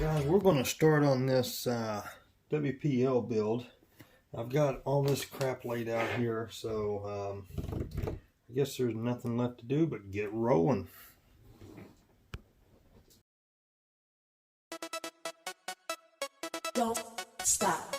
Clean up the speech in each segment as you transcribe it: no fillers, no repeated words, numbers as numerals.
Guys, we're going to start on this WPL build. I've got all this crap laid out here, so I guess there's nothing left to do but get rolling. Don't stop.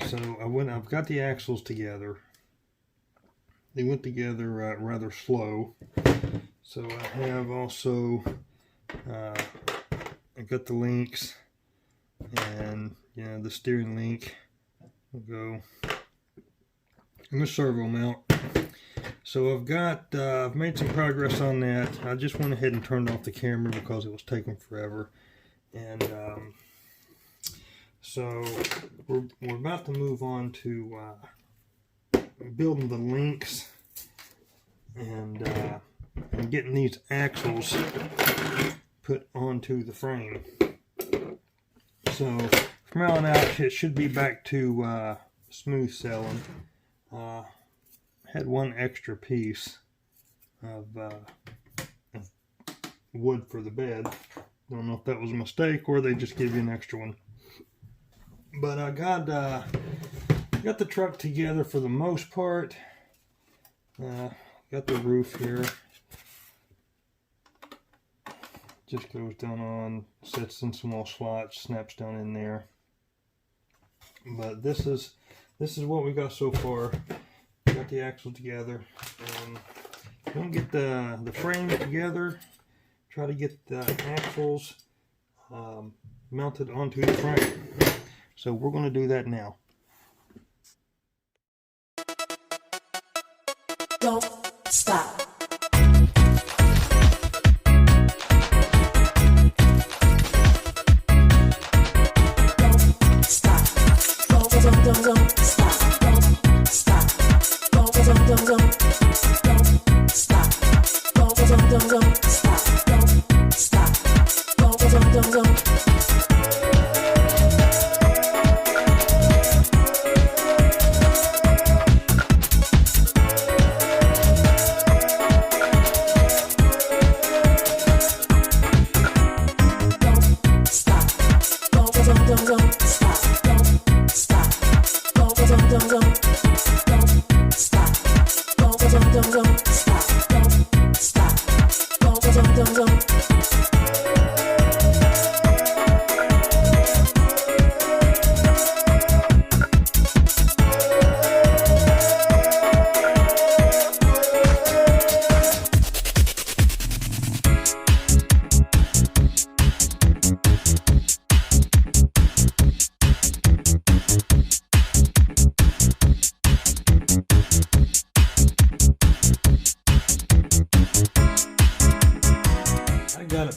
So I've got the axles together. They went together rather slow. So I have also I've got the links, and the steering link will go in the servo mount. So I've made some progress on that. I just went ahead and turned off the camera because it was taking forever, and so we're about to move on to building the links and getting these axles put onto the frame. So from now on out, it should be back to smooth sailing. Had one extra piece of wood for the bed. Don't know if that was a mistake or they just gave you an extra one. But I got the truck together for the most part. Got the roof here. Just goes down on, sits in small slots, snaps down in there. But this is what we got so far. Got the axle together. Don't get the frame together. Try to get the axles mounted onto the frame. So we're going to do that now. Don't stop. Don't stop. Don't stop. Don't stop. Don't stop. Don't stop. Don't stop.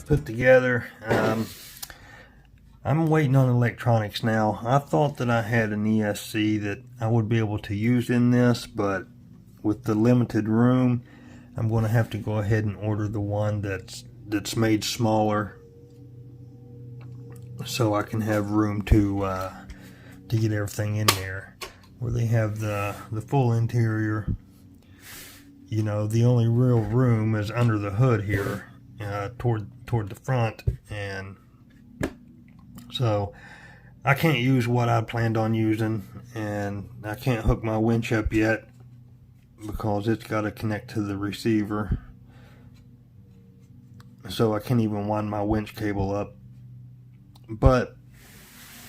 Put together. I'm waiting on electronics now. I thought that I had an ESC that I would be able to use in this, but with the limited room, I'm going to have to go ahead and order the one that's made smaller, so I can have room to get everything in there. Where they have the full interior. The only real room is under the hood here. Toward the front, and so I can't use what I planned on using, and I can't hook my winch up yet because it's got to connect to the receiver, so I can't even wind my winch cable up. But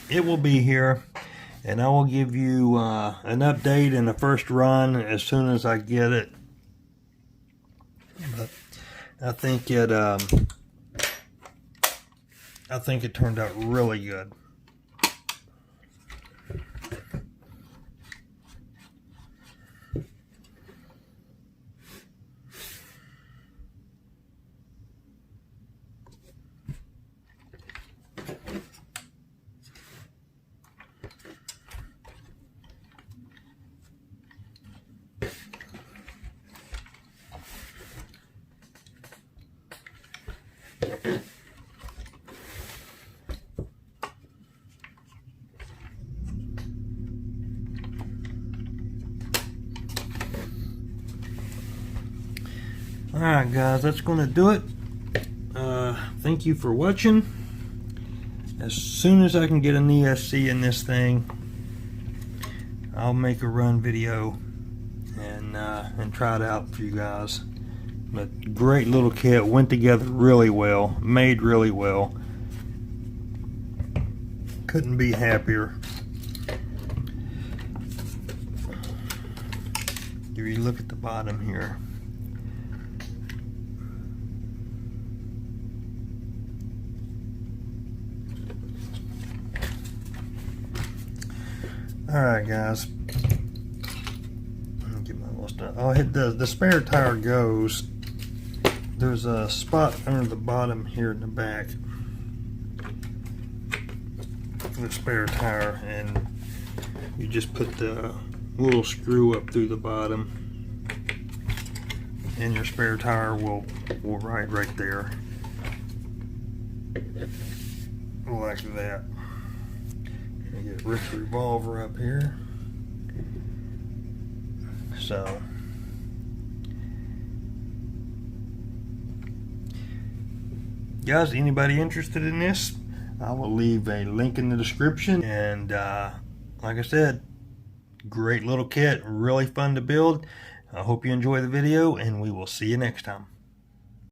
it will be here, and I will give you an update in the first run as soon as I get it. But I think it turned out really good. Alright guys, that's going to do it. Thank you for watching. As soon as I can get an ESC in this thing, I'll make a run video and try it out for you guys. But great little kit, went together really well, made really well. Couldn't be happier. If you look at the bottom here, alright guys, let me get my little stuff. Oh, the spare tire goes, there's a spot under the bottom here in the back of the spare tire, and you just put the little screw up through the bottom and your spare tire will ride right there like that. Get Rick's revolver up here. So guys, anybody interested in this, I will leave a link in the description. And like I said, great little kit, really fun to build. I hope you enjoy the video, and we will see you next time.